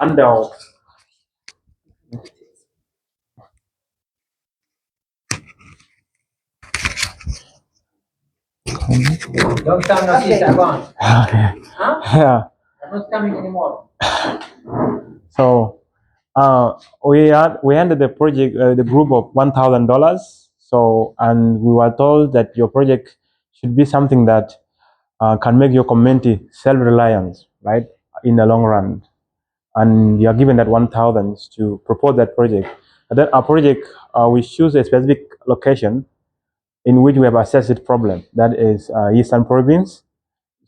And don't come now, okay. Yeah. I'm not coming anymore. So we ended the project, the group of $1,000. So, and we were told that your project should be something that can make your community self-reliant, right, in the long run. And you are given that 1,000 to propose that project. And then our project, we choose a specific location in which we have assessed the problem. That is Eastern Province.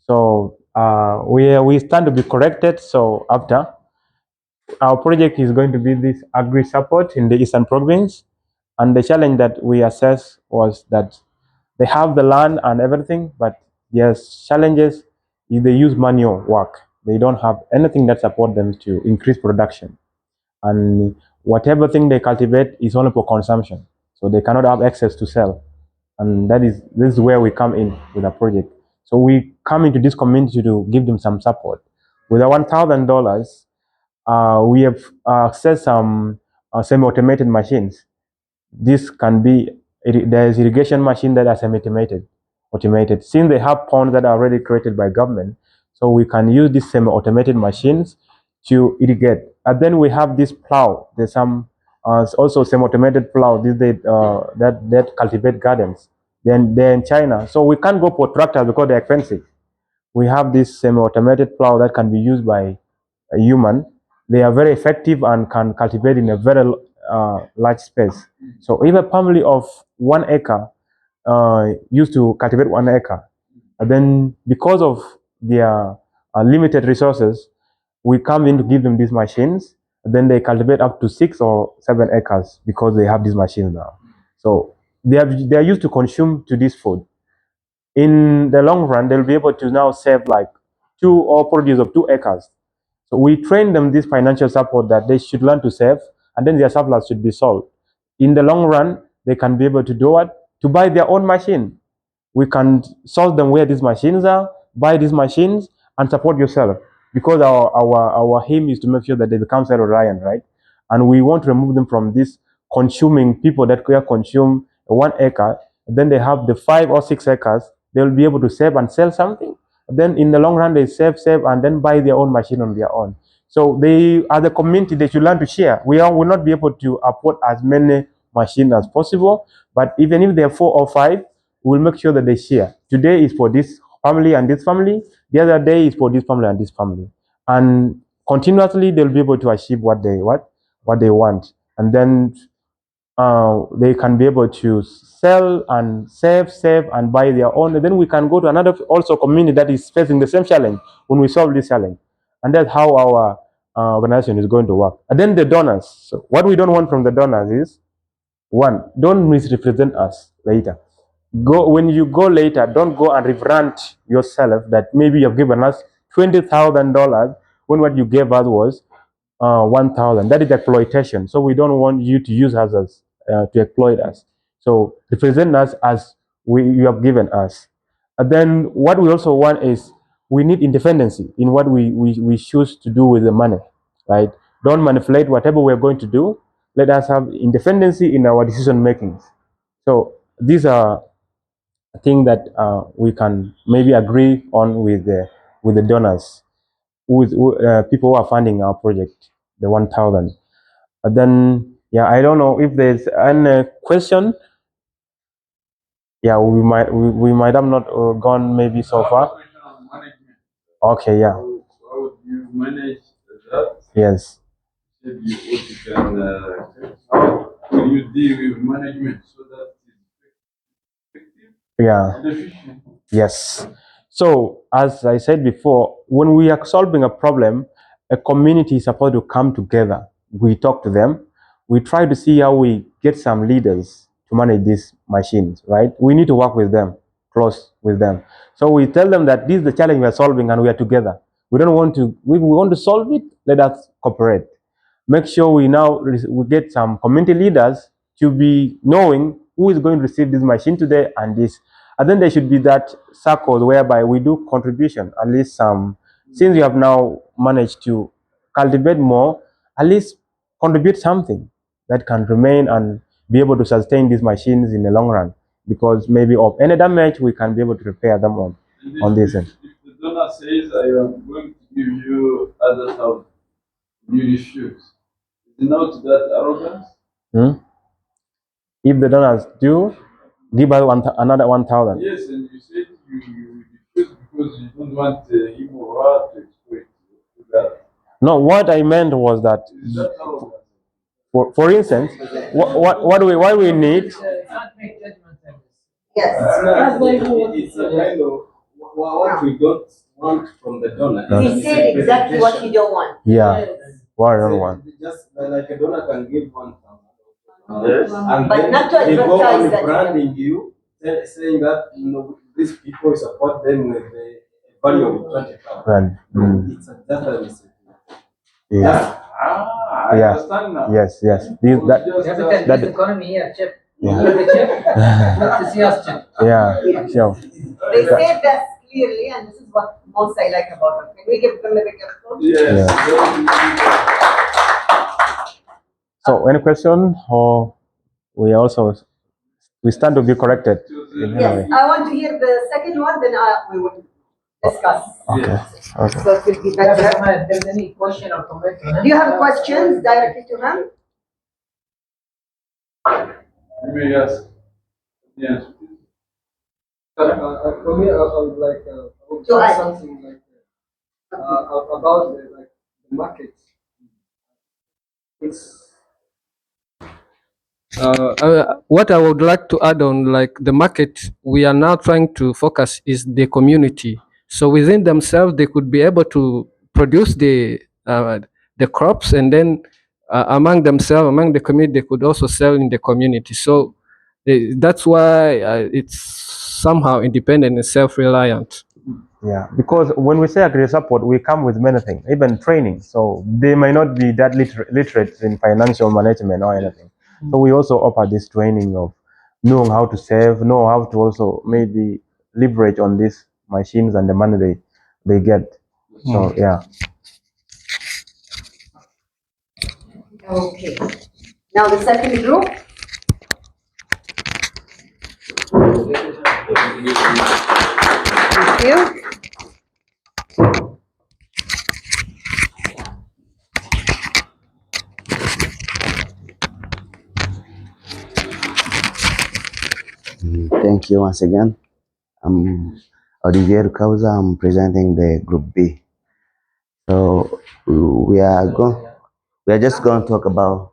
So we stand to be corrected. So after our project is going to be this agri support in the Eastern Province, and the challenge that we assessed was that they have the land and everything, but there's challenges if they use manual work. They don't have anything that support them to increase production, and whatever thing they cultivate is only for consumption, so they cannot have access to sell. And this is where we come in with a project. So we come into this community to give them some support. With our $1,000, we have accessed some semi-automated machines. This can be, there's irrigation machine that are semi-automated. Since they have ponds that are already created by government, so we can use these semi-automated machines to irrigate. And then we have this plow. There's some also semi-automated plow that cultivate gardens. Then they're in China, so we can't go for tractors because they're expensive. We have this semi-automated plow that can be used by a human. They are very effective and can cultivate in a very large space. So if a family of 1 acre used to cultivate 1 acre, and then because of their limited resources, we come in to give them these machines. And then they cultivate up to 6 or 7 acres because they have these machines now. So they are used to consume to this food. In the long run, they'll be able to now save like 2 or produce of 2 acres. So we train them this financial support that they should learn to save, and then their surplus should be sold. In the long run, they can be able to do what? To buy their own machine. We can source them where these machines are, buy these machines, and support yourself. Because our aim is to make sure that they become self-reliant, right? And we want to remove them from this consuming people that consume 1 acre. Then they have the 5 or 6 acres. They'll be able to save and sell something. Then in the long run, they save, and then buy their own machine on their own. So they, as a community, they should learn to share. We will not be able to afford as many machines as possible, but even if there are 4 or 5, we'll make sure that they share. Today is for this family and this family. The other day is for this family and this family. And continuously, they'll be able to achieve what they want. And then they can be able to sell and save and buy their own. And then we can go to another also community that is facing the same challenge when we solve this challenge. And that's how our organization is going to work. And then the donors. So what we don't want from the donors is, one, don't misrepresent us later. When you go later, don't go and rebrand yourself that maybe you've given us $20,000 when what you gave us was 1,000. That is exploitation. So we don't want you to use us as to exploit us. So represent us as you have given us. And then what we also want is, we need independency in what we choose to do with the money, right? Don't manipulate whatever we're going to do. Let us have independency in our decision makings. So these are things that we can maybe agree on with the donors, with people who are funding our project, the 1,000. But then, yeah, I don't know if there's any question. Yeah, we might have not gone maybe so far. Okay, yeah. How would you manage that? Yes. How will you deal with management so that it's effective? Yeah. And efficient? Yes. So, as I said before, when we are solving a problem, a community is supposed to come together. We talk to them. We try to see how we get some leaders to manage these machines, right? We need to work with them, close with them. So we tell them that this is the challenge we are solving and we are together. We don't want to, we want to solve it, let us cooperate. Make sure we get some community leaders to be knowing who is going to receive this machine today and this. And then there should be that circle whereby we do contribution, at least some, since you have now managed to cultivate more, at least contribute something that can remain and be able to sustain these machines in the long run. Because maybe of any damage, we can be able to repair them on this end. If the donor says, I am going to give you others how you refuse, is it not that arrogance? If the donors do, give us another 1,000. Yes, and you said you refuse because you don't want him or her to exploit that. No, what I meant was that, Is that arrogance? for instance, what we need. Yes. It's a kind of what we don't want from the donor. He said exactly what you don't want. Yeah, what I don't want. Just like a donor can give 1,000. Yes. And But then not to they go advertise on that. branding you, saying that these people support them with the value of 20,000. It's just a mistake. Yeah. I Yeah. understand now. Yes. That economy here, chip. Yeah. The chip, not to see us chip. Yeah. Sure. They say that clearly, and this is what most I like about it. Can we give them a big applause? Yes. So, any question, or we stand to be corrected in any Yes, way? I want to hear the second one, then we will discuss. Okay. Okay. So it will be better. If there's any question or comment on it. Do you have questions directly to him? You may ask. Yes. For me, I would like To add. something like about the market. It's what I would like to add on, like the market we are now trying to focus is the community. So within themselves, they could be able to produce the crops, and then among themselves, among the community, they could also sell in the community. So that's why it's somehow independent and self-reliant. Yeah, because when we say agri support, we come with many things, even training. So they may not be that literate in financial management or anything. So we also offer this training of knowing how to save, know how to also maybe leverage on these machines and the money they get. So yeah. Okay. Now the second group. Thank you. Thank you once again. I'm Olivier Kauza. I'm presenting the Group B. So we are just going to talk about.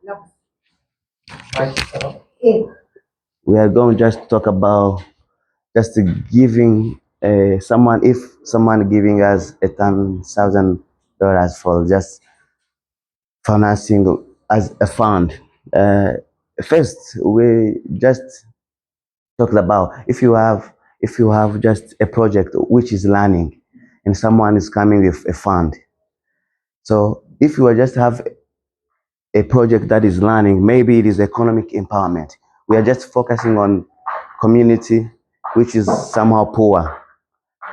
We are going just to talk about just giving someone, if someone giving us $10,000 for just financing as a fund. First, we just talked about if you have just a project which is learning and someone is coming with a fund. So if you just have a project that is learning, maybe it is economic empowerment. We are just focusing on community which is somehow poor.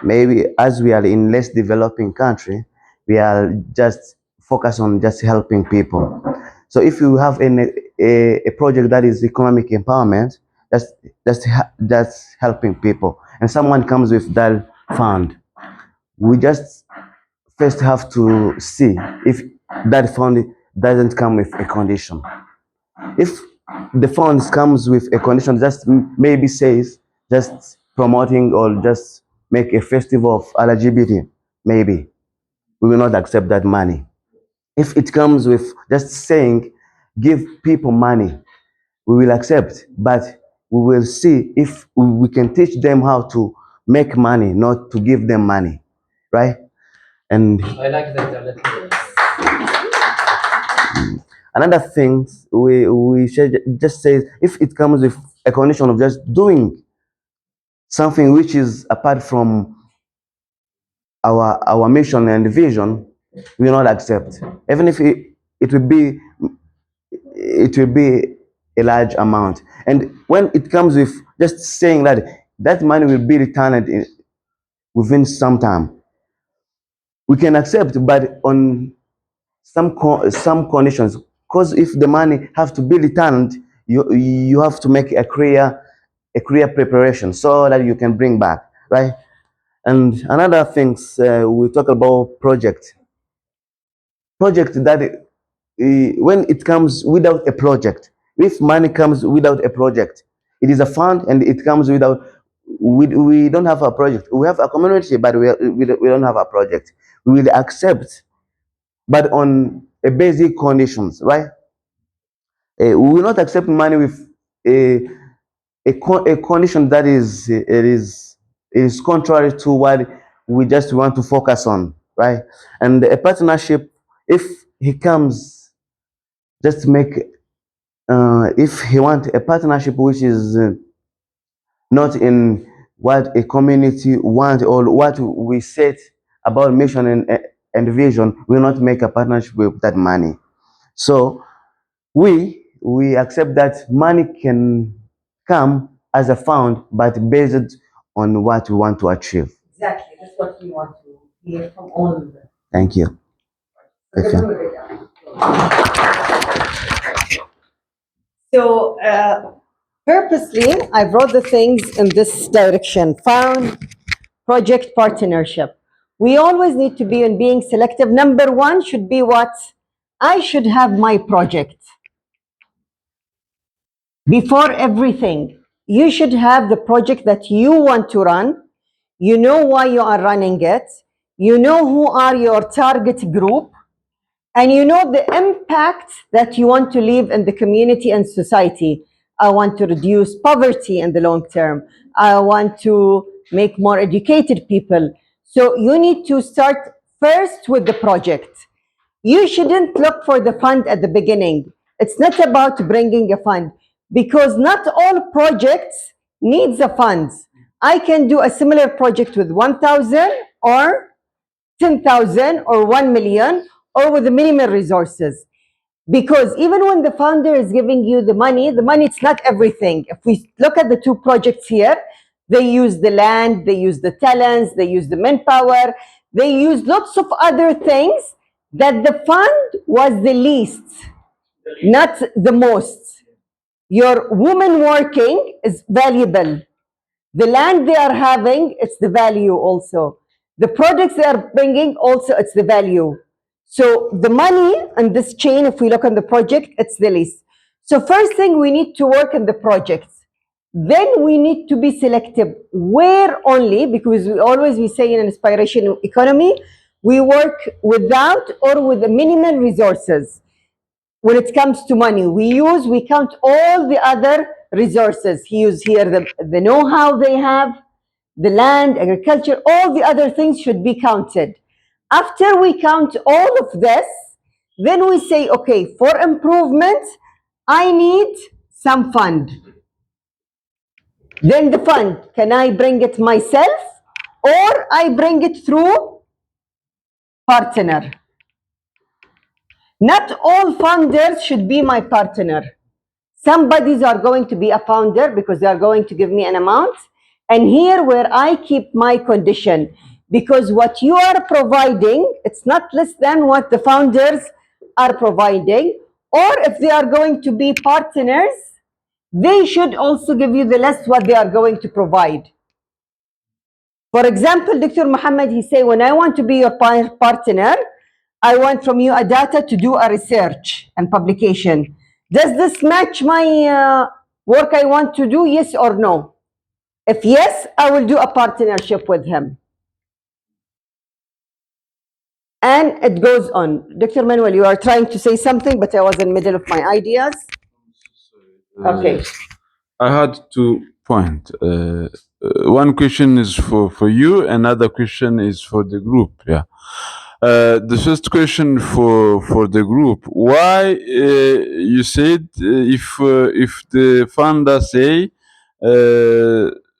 Maybe as we are in less developing country, we are just focused on just helping people. So if you have a project that is economic empowerment, that's helping people, and someone comes with that fund, we just first have to see if that fund doesn't come with a condition. If the funds comes with a condition, just maybe says just promoting or just make a festival of LGBT, maybe we will not accept that money. If it comes with just saying give people money, we will accept, but we will see if we can teach them how to make money, not to give them money, right? And I like that. another thing we should just say, if it comes with a condition of just doing something which is apart from our mission and vision, we will not accept, even if it will be a large amount. And when it comes with just saying that money will be returned within some time, we can accept, but on some conditions. Because if the money have to be returned, you have to make a clear preparation so that you can bring back, right? And another things, we talk about project that when it comes without a project, if money comes without a project, it is a fund and it comes without, we don't have a project. We have a community, but we don't have a project. We will accept, but on a basic conditions, right? We will not accept money with a condition that is contrary to what we just want to focus on, right? And a partnership, if he comes, just make, if he want a partnership which is not in what a community want or what we set about mission and vision, will not make a partnership with that money. So we accept that money can come as a fund, but based on what we want to achieve. Exactly, that's what we want to hear from all of them. Thank you. Okay. So purposely, I brought the things in this direction. Found, project, partnership. We always need to be in being selective. Number one should be what? I should have my project. Before everything, you should have the project that you want to run. You know why you are running it. You know who are your target group. And you know the impact that you want to leave in the community and society. I want to reduce poverty in the long term. I want to make more educated people. So you need to start first with the project. You shouldn't look for the fund at the beginning. It's not about bringing a fund, because not all projects needs a fund. I can do a similar project with 1,000 or 10,000 or 1 million or with the minimal resources. Because even when the founder is giving you the money, it's not everything. If we look at the two projects here, they use the land, they use the talents, they use the manpower, they use lots of other things that the fund was the least, not the most. Your woman working is valuable. The land they are having, it's the value also. The products they are bringing, also it's the value. So the money on this chain, if we look on the project, it's the least. So first thing, we need to work on the projects. Then we need to be selective. Where only, because we say in an inspiration economy, we work without or with the minimal resources. When it comes to money, we count all the other resources. He used here the know-how they have, the land, agriculture, all the other things should be counted. After we count all of this, then we say, okay, for improvement, I need some fund. Then the fund, can I bring it myself or I bring it through partner? Not all funders should be my partner. Some bodies are going to be a founder because they are going to give me an amount. And here where I keep my condition, because what you are providing, it's not less than what the founders are providing. Or if they are going to be partners, they should also give you the less what they are going to provide. For example, Dr. Muhammad, he say, when I want to be your partner, I want from you a data to do a research and publication. Does this match my work I want to do? Yes or no? If yes, I will do a partnership with him. And it goes on. Dr. Manuel, you are trying to say something, but I was in the middle of my ideas. Okay. I had 2 points. One question is for you, another question is for the group. Yeah. The first question for the group: why you said if the funder say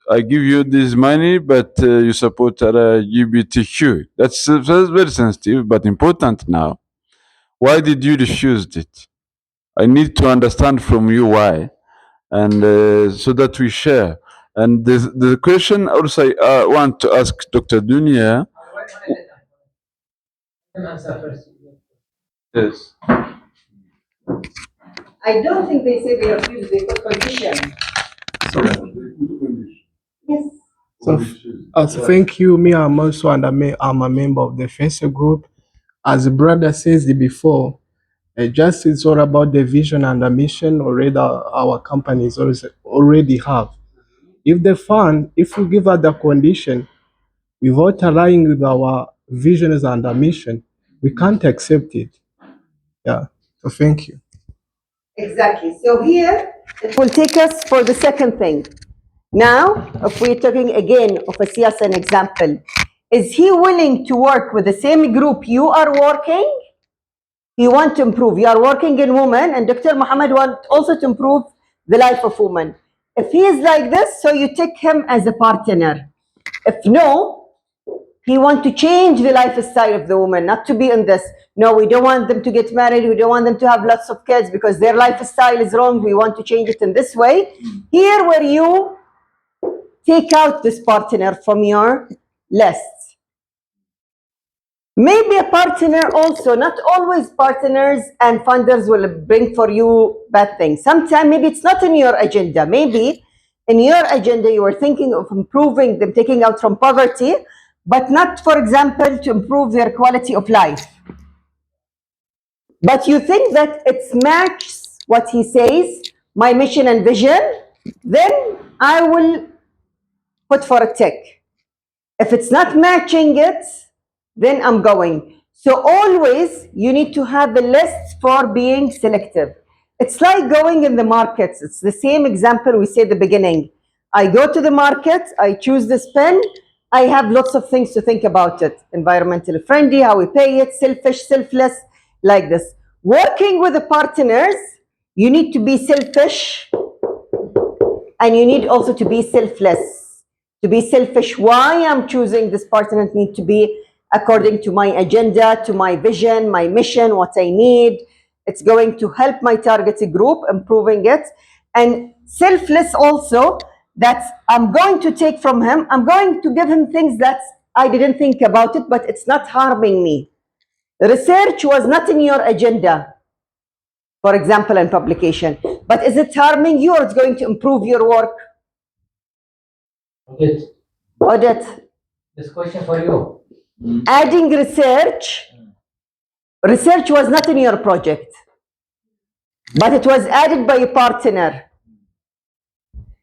I give you this money, but you support LGBTQ? That's very sensitive, but important now. Why did you refuse it? I need to understand from you why, and so that we share. And the question also I want to ask Dr. Dunya. Answer first. Yes. I don't think they say they refuse, they put condition. Yes. So thank you. Me, I'm also I'm a member of the Facebook group. As the brother says it before, just it's all about the vision and the mission already our companies already have. If the fund, if we give us the condition without aligning with our visions and our mission, we can't accept it. Yeah. So thank you. Exactly. So here, it will take us for the second thing. Now, if we're talking again of a CS an example, is he willing to work with the same group you are working? You want to improve. You are working in women, and Dr. Muhammad wants also to improve the life of women. If he is like this, so you take him as a partner. If no, he wants to change the lifestyle of the woman, not to be in this. No, we don't want them to get married. We don't want them to have lots of kids because their lifestyle is wrong. We want to change it in this way. Here, where you take out this partner from your list. Maybe a partner also, not always partners and funders will bring for you bad things. Sometimes maybe it's not in your agenda. Maybe in your agenda you are thinking of improving them, taking out from poverty, but not, for example, to improve their quality of life. But you think that it matches what he says, my mission and vision, then I will put for a tick. If it's not matching it, then I'm going. So always you need to have a list for being selective. It's like going in the markets. It's the same example we said at the beginning. I go to the market, I choose this pen, I have lots of things to think about it. Environmentally friendly, how we pay it, selfish, selfless, like this. Working with the partners, you need to be selfish and you need also to be selfless. To be selfish, why I'm choosing this partner need to be according to my agenda, to my vision, my mission, what I need. It's going to help my targeted group, improving it. And selfless also, that I'm going to take from him, I'm going to give him things that I didn't think about it, but it's not harming me. Research was not in your agenda, for example, in publication, but is it harming you or it's going to improve your work? Audit. This question for you. Adding research was not in your project, but it was added by a partner.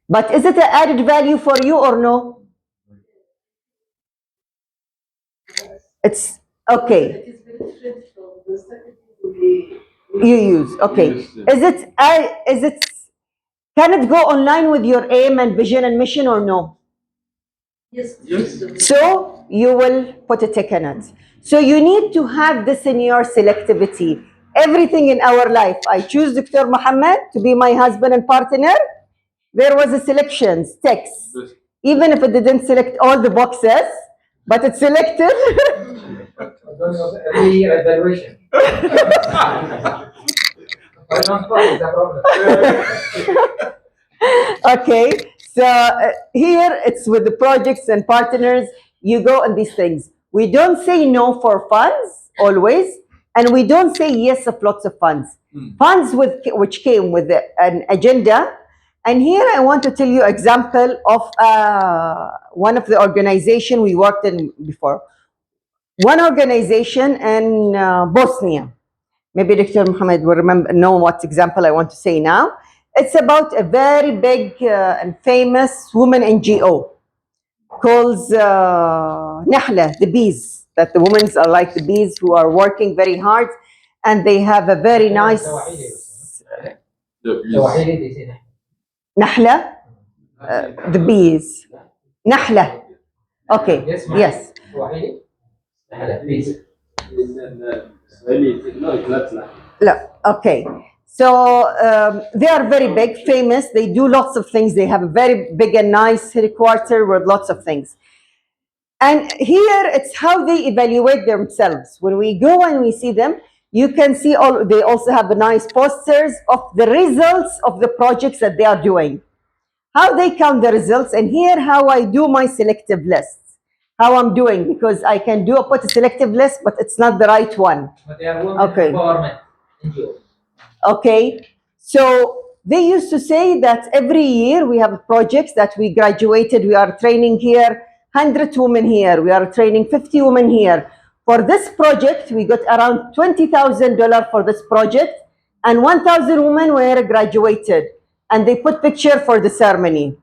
But is it an added value for you or no? It's okay. You use, okay. Is it, can it go online with your aim and vision and mission or no? Yes. So you will put a tick on it. So you need to have this in your selectivity. Everything in our life, I choose Dr. Muhammad to be my husband and partner. There was a selection, text. Even if it didn't select all the boxes, but it's selected. Every year evaluation. Why not is the problem? Okay, so here it's with the projects and partners, you go on these things. We don't say no for funds always, and we don't say yes of lots of funds. Funds which came with an agenda. And here I want to tell you example of one of the organization we worked in before. One organization in Bosnia. Maybe Dr. Muhammad will know what example I want to say now. It's about a very big and famous woman NGO called Nahla, the bees. That the women are like the bees who are working very hard, and they have a very nice. Nahla, the bees. Nahla. Okay. Yes. Okay. So they are very big, famous. They do lots of things. They have a very big and nice headquarters with lots of things. And here it's how they evaluate themselves. When we go and we see them, you can see they also have nice posters of the results of the projects that they are doing. How they count the results, and here how I do my selective lists. how I'm doing, because I can put a selective list, but it's not the right one. But they are women Okay. empowerment NGO. Okay, so they used to say that every year we have projects that we graduated, we are training here 100 women here, we are training 50 women here. For this project, we got around $20,000 for this project, and 1,000 women were graduated, and they put picture for the ceremony.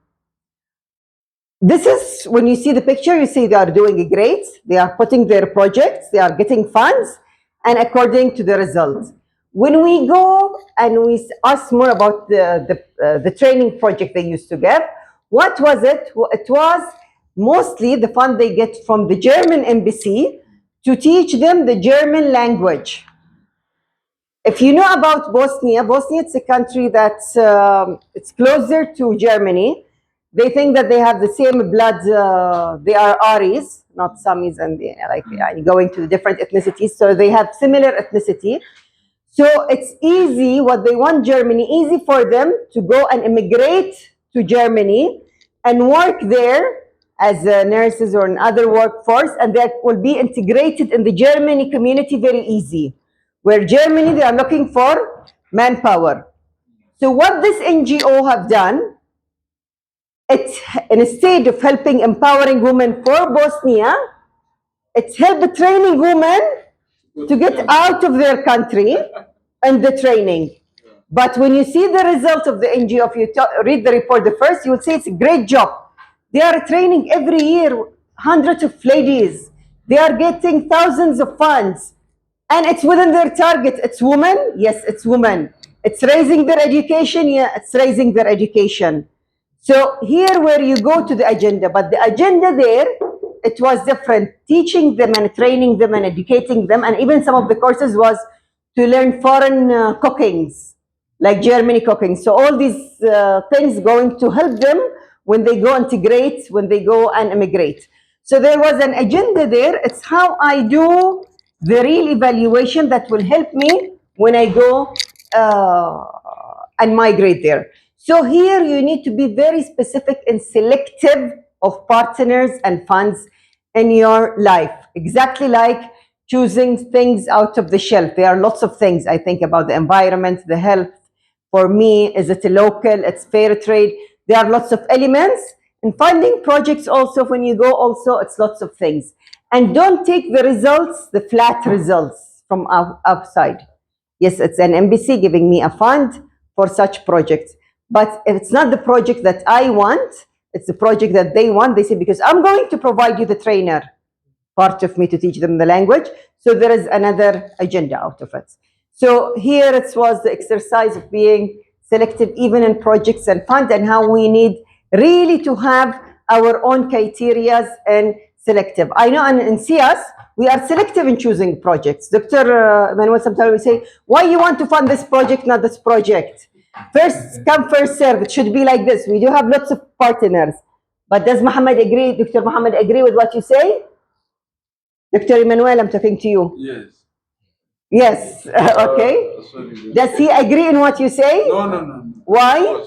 This is, when you see the picture, you see they are doing great, they are putting their projects, they are getting funds, and according to the results. When we go and we ask more about the training project they used to give, what was it? It was mostly the fund they get from the German embassy to teach them the German language. If you know about Bosnia, it's a country that's it's closer to Germany. They think that they have the same blood. They are Aries, not Samis, and like going to the different ethnicities. So they have similar ethnicity. So it's easy, what they want Germany, easy for them to go and immigrate to Germany and work there as nurses or in other workforce, and they will be integrated in the Germany community very easy. Where Germany, they are looking for manpower. So what this NGO have done, it's instead of helping empowering women for Bosnia, it's helped training women to get out of their country and the training. But when you see the result of the NGO, if you read the report the first, you will say it's a great job. They are training every year hundreds of ladies. They are getting thousands of funds. And it's within their target. It's women? Yes, it's women. It's raising their education? Yeah, it's raising their education. So here where you go to the agenda, but the agenda there, it was different. Teaching them and training them and educating them, and even some of the courses was to learn foreign cookings, like Germany cooking. So all these things going to help them when they go integrate, when they go and immigrate. So there was an agenda there. It's how I do the real evaluation that will help me when I go and migrate there. So here you need to be very specific and selective of partners and funds in your life. Exactly like choosing things out of the shelf. There are lots of things I think about the environment, the health. For me, is it a local? It's fair trade. There are lots of elements. And finding projects also, when you go also, it's lots of things. And don't take the results, the flat results from outside. Yes, it's an embassy giving me a fund for such projects. But if it's not the project that I want, it's the project that they want, they say, because I'm going to provide you the trainer, part of me to teach them the language. So there is another agenda out of it. So here it was the exercise of being selective even in projects and funds, and how we need really to have our own criteria and selective. I know in CS, we are selective in choosing projects. Dr. Manuel, sometimes we say, why you want to fund this project, not this project? First come, first serve. It should be like this. We do have lots of partners. But does Muhammad agree, Dr. Muhammad agree with what you say? Dr. Emmanuel, I'm talking to you. Yes. Yes, okay. Sorry. Does he agree in what you say? No. Why?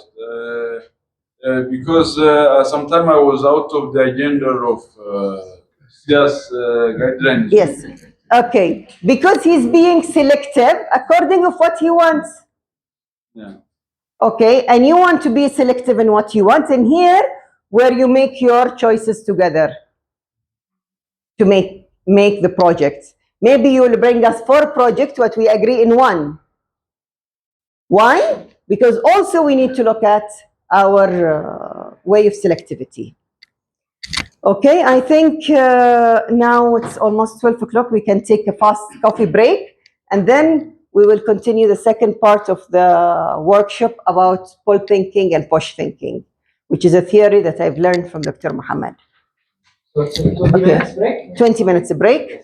Because sometime I was out of the agenda of CS guidelines. Yes. Okay. Because he's being selective according of what he wants. Yeah. Okay. And you want to be selective in what you want. And here, where you make your choices together to make the projects. Maybe you will bring us 4 projects, what we agree in 1. Why? Because also we need to look at our way of selectivity. Okay, I think now it's almost 12 o'clock. We can take a fast coffee break, and then we will continue the second part of the workshop about pull thinking and push thinking, which is a theory that I've learned from Dr. Muhammad. So 20 minutes break? 20 minutes break.